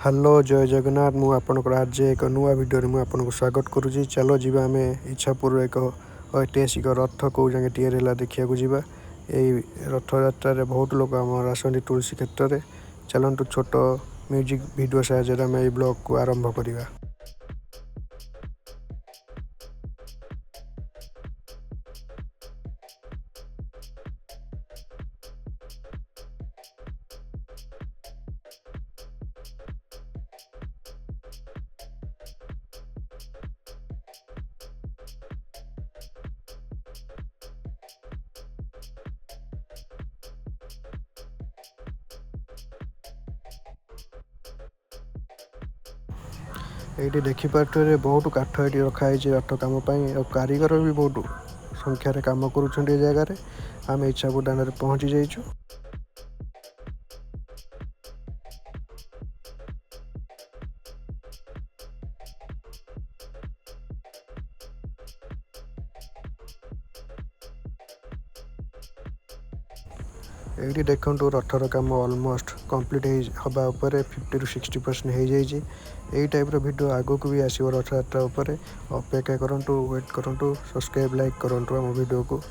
Hello जय जगन्नाथ मु आपनकर आज एक नुआ वीडियो में आपको स्वागत करुँची। चलो जीवा आम इच्छापुर एक ऐतिहासिक रथ कौ जगह टीला देखा जावा। यही रथ यात्रा बहुत लोग आम आसती तुलसी क्षेत्र में। चलतु छोट म्यूजिक वीडियो साहाय्य आम ब्लॉग को आरंभ करवा। ये देखिपे बहुत काठ ये रखाई रथ कम और कारीगर भी बहुत संख्यार कम कर जगार आम इच्छापुर दान पहुँची जाइछु। ये देखो रथर कम ऑलमोस्ट कंप्लीट हवा 50 ରୁ 60% हो जाए। यही टाइप वीडियो आगो को भी आसो रथ यात्रा। अपेक्षा करूँ, वेट करूँ, सब्सक्राइब लाइक करूँ आम वीडियो को।